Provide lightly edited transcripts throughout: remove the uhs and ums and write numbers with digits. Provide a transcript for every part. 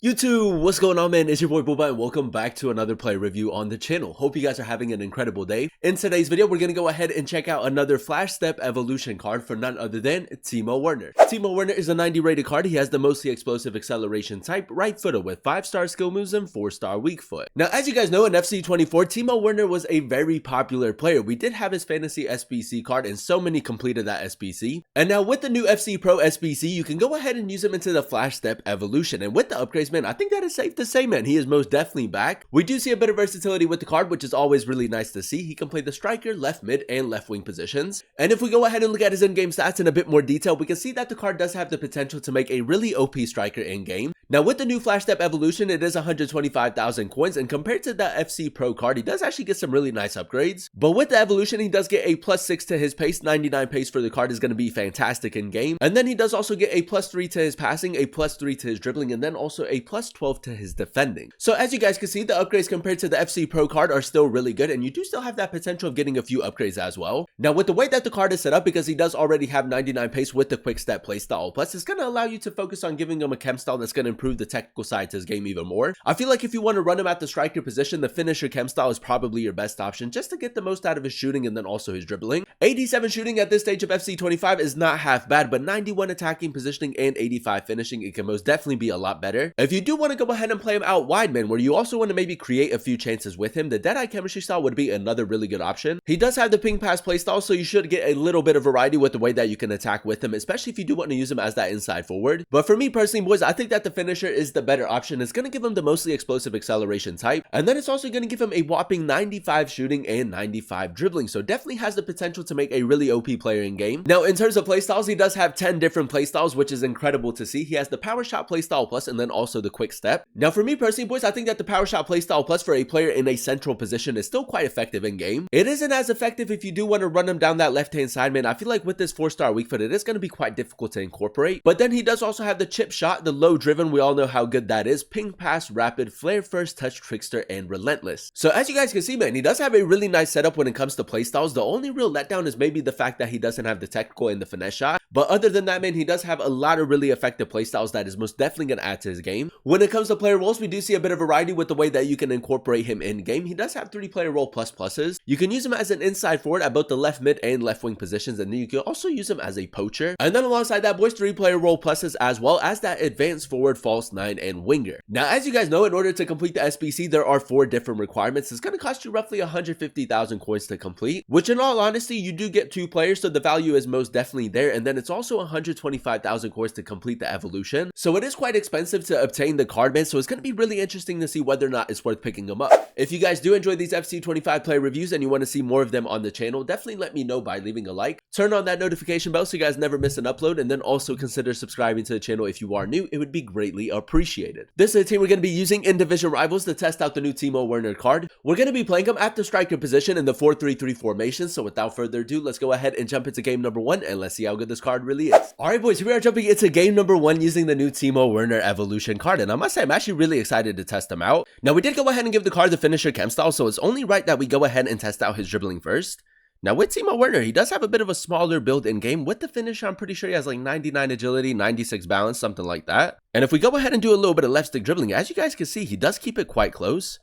YouTube, what's going on, man? It's your boy Booba and welcome back to another play review on the channel. Hope you guys are having an incredible day. In today's video, we're going to go ahead and check out another Flash Step Evolution card for none other than Timo Werner. Timo Werner is a 90 rated card. He has the mostly explosive acceleration type, right footer with 5-star skill moves and 4-star weak foot. Now, as you guys know, in FC24, Timo Werner was a very popular player. We did have his fantasy SBC card and so many completed that SBC. And now with the new FC Pro SBC, you can go ahead and use him into the Flash Step Evolution. And with the upgrades, man, I think that is safe to say, man, he is most definitely back. We do see a bit of versatility with the card, which is always really nice to see. He can play the striker, left mid, and left wing positions. And if we go ahead and look at his in-game stats in a bit more detail, we can see that the card does have the potential to make a really OP striker in-game. Now, with the new Flash Step Evolution, it is 125,000 coins, and compared to the FC Pro card, he does actually get some really nice upgrades. But with the Evolution, he does get a +6 to his pace. 99 pace for the card is going to be fantastic in-game. And then he does also get a +3 to his passing, a +3 to his dribbling, and then also a +12 to his defending. So as you guys can see, the upgrades compared to the FC Pro card are still really good, and you do still have that potential of getting a few upgrades as well. Now, with the way that the card is set up, because he does already have 99 pace with the quick step playstyle plus, it's going to allow you to focus on giving him a chem style that's going to improve the technical side to his game even more. I feel like if you want to run him at the striker position, the finisher chem style is probably your best option just to get the most out of his shooting and then also his dribbling. 87 shooting at this stage of FC25 is not half bad, but 91 attacking, positioning, and 85 finishing, it can most definitely be a lot better. If you do want to go ahead and play him out wide, man, where you also want to maybe create a few chances with him, the Deadeye chemistry style would be another really good option. He does have the ping pass playstyle, so you should get a little bit of variety with the way that you can attack with him, especially if you do want to use him as that inside forward. But for me personally, boys, I think that the finisher is the better option. It's going to give him the mostly explosive acceleration type, and then it's also going to give him a whopping 95 shooting and 95 dribbling, so definitely has the potential to make a really OP player in game. Now, in terms of playstyles, he does have 10 different playstyles, which is incredible to see. He has the power shot playstyle plus and then also the quick step. Now, for me personally, boys, I think that the power shot playstyle plus for a player in a central position is still quite effective in game. It isn't as effective if you do want to run him down that left hand side, man. I feel like with this 4-star weak foot, it is going to be quite difficult to incorporate. But then he does also have the chip shot, the low driven, we all know how good that is, ping pass, rapid, flare first, touch, trickster, and relentless. So as you guys can see, man, he does have a really nice setup when it comes to playstyles. The only real letdown is maybe the fact that he doesn't have the technical and the finesse shot. But other than that, man, he does have a lot of really effective playstyles that is most definitely going to add to his game. When it comes to player roles, we do see a bit of variety with the way that you can incorporate him in game. He does have 3 player role pluses. You can use him as an inside forward at both the left mid and left wing positions, and then you can also use him as a poacher. And then alongside that, boys, 3 player role pluses as well as that advanced forward, false 9, and winger. Now, as you guys know, in order to complete the SBC, there are 4 different requirements. It's going to cost you roughly 150,000 coins to complete, which in all honesty, you do get 2 players, so the value is most definitely there. And then it's also 125,000 coins to complete the evolution. So it is quite expensive to obtain the card, man. So it's going to be really interesting to see whether or not it's worth picking them up. If you guys do enjoy these FC25 play reviews and you want to see more of them on the channel, definitely let me know by leaving a like. Turn on that notification bell so you guys never miss an upload, and then also consider subscribing to the channel if you are new. It would be greatly appreciated. This is the team we're going to be using in Division Rivals to test out the new Timo Werner card. We're going to be playing him at the striker position in the 4-3-3 formation. So without further ado, let's go ahead and jump into game number 1 and let's see how good this card really is. Alright, boys, here we are jumping into game number 1 using the new Timo Werner Evolution card, and I must say I'm actually really excited to test him out. Now, we did go ahead and give the card the finisher chem style, so it's only right that we go ahead and test out his dribbling first. Now, with Timo Werner, he does have a bit of a smaller build in game. With the finisher, I'm pretty sure he has like 99 agility, 96 balance, something like that. And if we go ahead and do a little bit of left stick dribbling, as you guys can see, he does keep it quite close.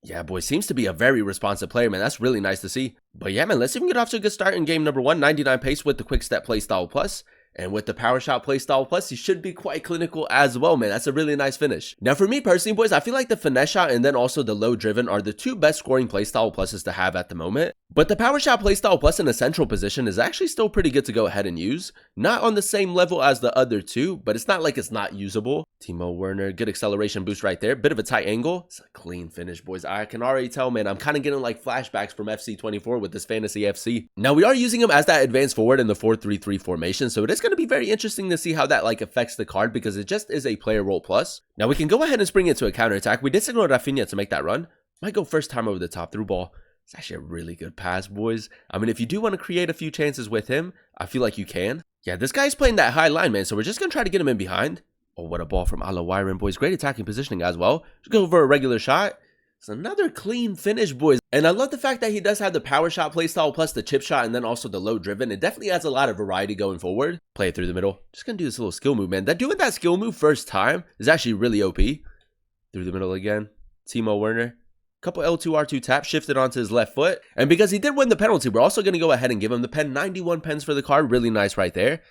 Yeah, boy, seems to be a very responsive player, man. That's really nice to see. But yeah, man, let's see if we can get off to a good start in game number 1. 99 pace with the quick step playstyle plus. And with the power shot playstyle plus, he should be quite clinical as well, man. That's a really nice finish. Now, for me personally, boys, I feel like the finesse shot and then also the low driven are the 2 best scoring playstyle pluses to have at the moment. But the power shot playstyle plus in a central position is actually still pretty good to go ahead and use. Not on the same level as the other 2, but it's not like it's not usable. Timo Werner, good acceleration boost right there. Bit of a tight angle. It's a clean finish, boys. I can already tell, man, I'm kind of getting like flashbacks from FC24 with this fantasy FC. Now, we are using him as that advanced forward in the 4-3-3 formation, so it is going to be very interesting to see how that like affects the card because it just is a player role plus. Now, we can go ahead and spring into a counter attack. We did signal Rafinha to make that run. Might go first time over the top through ball. It's actually a really good pass, boys. I mean, if you do want to create a few chances with him, I feel like you can. Yeah, this guy's playing that high line, man, so we're just going to try to get him in behind. Oh, what a ball from Ala Wyron, boys. Great attacking positioning as well. Just go for a regular shot. It's another clean finish, boys. And I love the fact that he does have the power shot playstyle plus the chip shot and then also the low driven. It definitely adds a lot of variety going forward. Play it through the middle. Just gonna do this little skill move, man. Doing that skill move first time is actually really OP. Through the middle again. Timo Werner. Couple L2, R2 taps, shifted onto his left foot. And because he did win the penalty, we're also going to go ahead and give him the pen. 91 pens for the card. Really nice right there.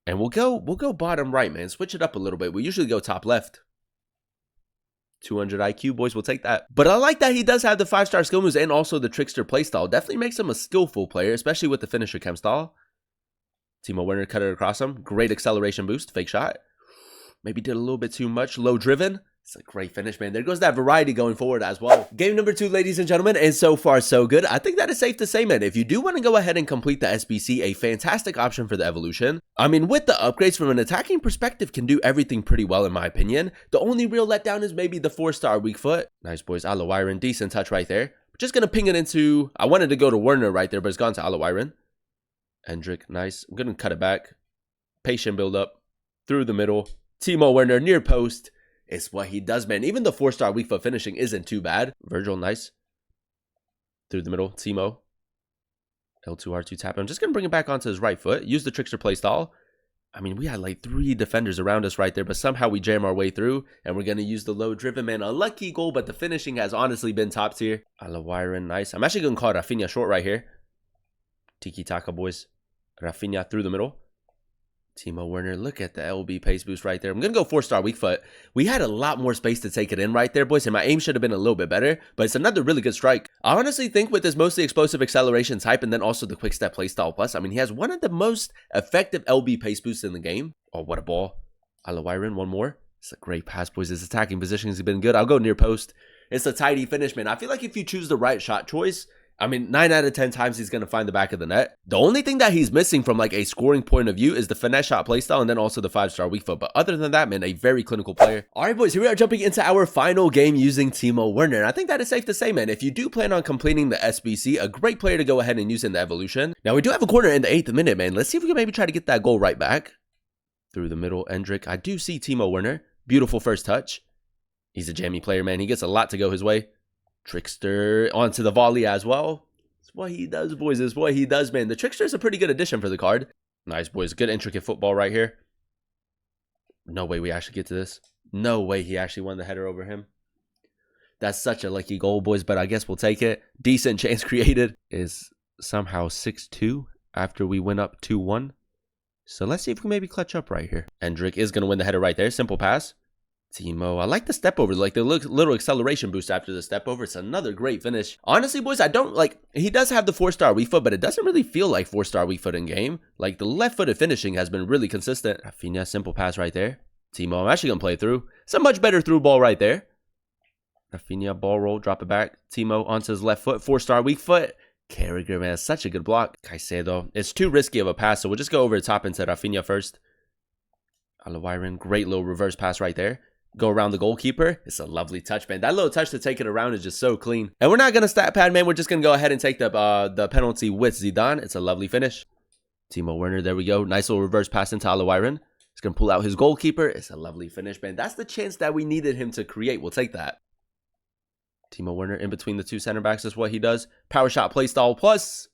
And we'll go bottom right, man. Switch it up a little bit. We usually go top left. 200 IQ, boys. We'll take that. But I like that he does have the 5-star skill moves and also the trickster playstyle. Definitely makes him a skillful player, especially with the finisher chem style. Timo Werner cut it across him. Great acceleration boost. Fake shot. Maybe did a little bit too much. Low driven. It's a great finish, man. There goes that variety going forward as well. Game number 2, ladies and gentlemen, and so far so good. I think that is safe to say, man, if you do want to go ahead and complete the SBC, a fantastic option for the Evolution. I mean, with the upgrades from an attacking perspective, can do everything pretty well in my opinion. The only real letdown is maybe the 4-star weak foot. Nice, boys. Alawiren, decent touch right there. Just going to ping it into, I wanted to go to Werner right there, but it's gone to Alawiren. Hendrick, nice. I'm going to cut it back. Patient build up. Through the middle. Timo Werner, near post. It's what he does, man. Even the 4-star weak foot finishing isn't too bad. Virgil, nice. Through the middle, Timo. L2, R2 tap. I'm just going to bring it back onto his right foot. Use the trickster playstyle. I mean, we had like 3 defenders around us right there, but somehow we jam our way through, and we're going to use the low driven, man. A lucky goal, but the finishing has honestly been top tier. Alawiren, nice. I'm actually going to call Rafinha short right here. Tiki-taka, boys. Rafinha through the middle. Timo Werner, look at the LB pace boost right there. I'm going to go 4-star weak foot. We had a lot more space to take it in right there, boys, and my aim should have been a little bit better, but it's another really good strike. I honestly think with this mostly explosive acceleration type and then also the quick step playstyle plus, I mean, he has one of the most effective LB pace boosts in the game. Oh, what a ball. Alawiren, one more. It's a great pass, boys. His attacking position has been good. I'll go near post. It's a tidy finish, man. I feel like if you choose the right shot choice, I mean, 9 out of 10 times he's going to find the back of the net. The only thing that he's missing from like a scoring point of view is the finesse shot playstyle and then also the 5-star weak foot. But other than that, man, a very clinical player. All right, boys, here we are jumping into our final game using Timo Werner. And I think that is safe to say, man, if you do plan on completing the SBC, a great player to go ahead and use in the Evolution. Now, we do have a corner in the 8th minute, man. Let's see if we can maybe try to get that goal right back. Through the middle, Hendrick. I do see Timo Werner. Beautiful first touch. He's a jammy player, man. He gets a lot to go his way. Trickster onto the volley as well. What he does, boys, is what he does, man. The trickster is a pretty good addition for the card. Nice, boys. Good intricate football right here. No way we actually get to this. No way he actually won the header over him. That's such a lucky goal, boys, but I guess we'll take it. Decent chance created. Is somehow 6-2 after we went up 2-1. So let's see if we can maybe clutch up right here. Hendrick is going to win the header right there. Simple pass. Timo, I like the step over, like the little acceleration boost after the step over. It's another great finish. Honestly, boys, I don't like, he does have the 4-star weak foot, but it doesn't really feel like 4-star weak foot in game. Like the left-footed finishing has been really consistent. Rafinha, simple pass right there. Timo, I'm actually going to play through. It's a much better through ball right there. Rafinha, ball roll, drop it back. Timo onto his left foot, 4-star weak foot. Carragher, man, such a good block. Caicedo, it's too risky of a pass, so we'll just go over the top into Rafinha first. Alawiren, great little reverse pass right there. Go around the goalkeeper. It's a lovely touch, man. That little touch to take it around is just so clean. And we're not going to stat pad, man. We're just going to go ahead and take the penalty with Zidane. It's a lovely finish. Timo Werner, there we go. Nice little reverse pass into Alawiren. He's going to pull out his goalkeeper. It's a lovely finish, man. That's the chance that we needed him to create. We'll take that. Timo Werner in between the 2 center backs is what he does. Power shot playstyle plus.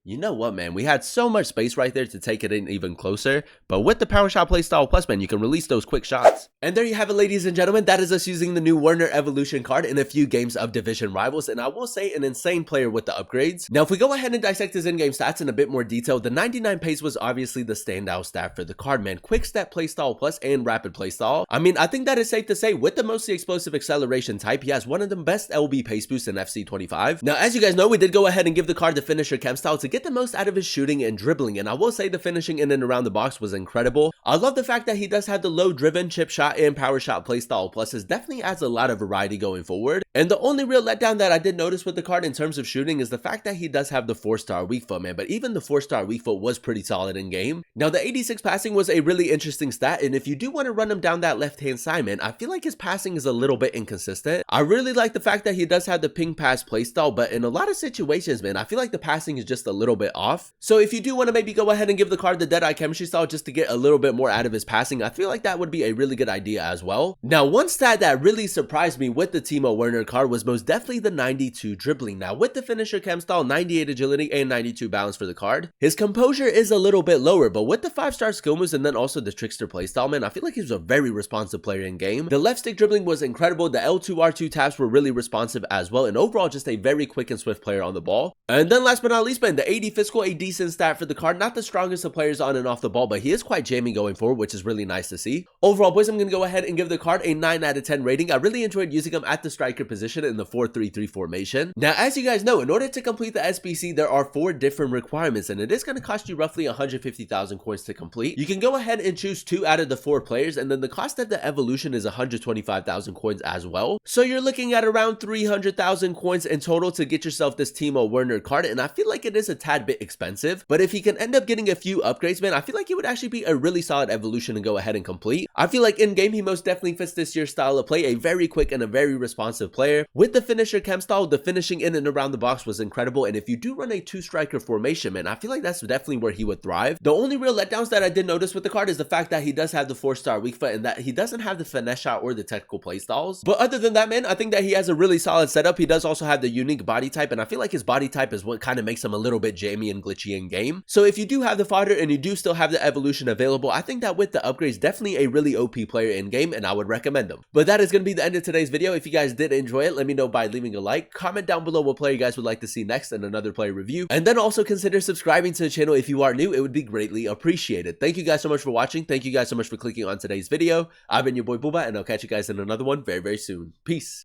You know what, man? We had so much space right there to take it in even closer. But with the power shot playstyle plus, man, you can release those quick shots. And there you have it, ladies and gentlemen. That is us using the new Werner Evolution card in a few games of Division Rivals. And I will say an insane player with the upgrades. Now, if we go ahead and dissect his in-game stats in a bit more detail, the 99 pace was obviously the standout stat for the card, man. Quick step playstyle plus and rapid playstyle. I mean, I think that is safe to say with the mostly explosive acceleration type, he has one of the best LB pace boosts in FC25. Now, as you guys know, we did go ahead and give the card the finisher chem style to get the most out of his shooting and dribbling, and I will say the finishing in and around the box was incredible. I love the fact that he does have the low driven, chip shot, and power shot playstyle pluses. Definitely adds a lot of variety going forward. And the only real letdown that I did notice with the card in terms of shooting is the fact that he does have the 4-star weak foot, man, but even the 4-star weak foot was pretty solid in game. Now, the 86 passing was a really interesting stat, and if you do want to run him down that left-hand side, man, I feel like his passing is a little bit inconsistent. I really like the fact that he does have the ping pass playstyle, but in a lot of situations, man, I feel like the passing is just a little little bit off. So if you do want to maybe go ahead and give the card the Deadeye Chemistry Style just to get a little bit more out of his passing, I feel like that would be a really good idea as well. Now, one stat that really surprised me with the Timo Werner card was most definitely the 92 dribbling. Now, with the Finisher Chem Style, 98 agility, and 92 balance for the card, his composure is a little bit lower, but with the 5-star skill moves and then also the Trickster playstyle, man, I feel like he's a very responsive player in game. The left stick dribbling was incredible, the L2 R2 taps were really responsive as well, and overall just a very quick and swift player on the ball. And then last but not least, man, the 80 physical, a decent stat for the card, not the strongest of players on and off the ball, but he is quite jammy going forward, which is really nice to see. Overall, boys, I'm going to go ahead and give the card a 9 out of 10 rating. I really enjoyed using him at the striker position in the 4-3-3 formation. Now, as you guys know, in order to complete the SBC, there are 4 different requirements, and it is going to cost you roughly 150,000 coins to complete. You can go ahead and choose 2 out of the 4 players, and then the cost of the evolution is 125,000 coins as well. So you're looking at around 300,000 coins in total to get yourself this Timo Werner card, and I feel like it is a tad bit expensive, but if he can end up getting a few upgrades, man, I feel like it would actually be a really solid evolution to go ahead and complete. I feel like in game, he most definitely fits this year's style of play, a very quick and a very responsive player. With the Finisher Chem Style, the finishing in and around the box was incredible, and if you do run a 2-striker formation, man, I feel like that's definitely where he would thrive. The only real letdowns that I did notice with the card is the fact that he does have the 4-star weak foot and that he doesn't have the finesse shot or the technical playstyles. But other than that, man, I think that he has a really solid setup. He does also have the unique body type, and I feel like his body type is what kind of makes him a little bit jammy and glitchy in game. So if you do have the fodder and you do still have the evolution available, I think that with the upgrades, definitely a really OP player in game, and I would recommend him. But that is going to be the end of today's video. If you guys did enjoy it, let me know by leaving a like. Comment down below what player you guys would like to see next in another player review, and then also consider subscribing to the channel if you are new. It would be greatly appreciated. Thank you guys so much for watching. Thank you guys so much for clicking on today's video. I've been your boy Booba, and I'll catch you guys in another one very, very soon. Peace.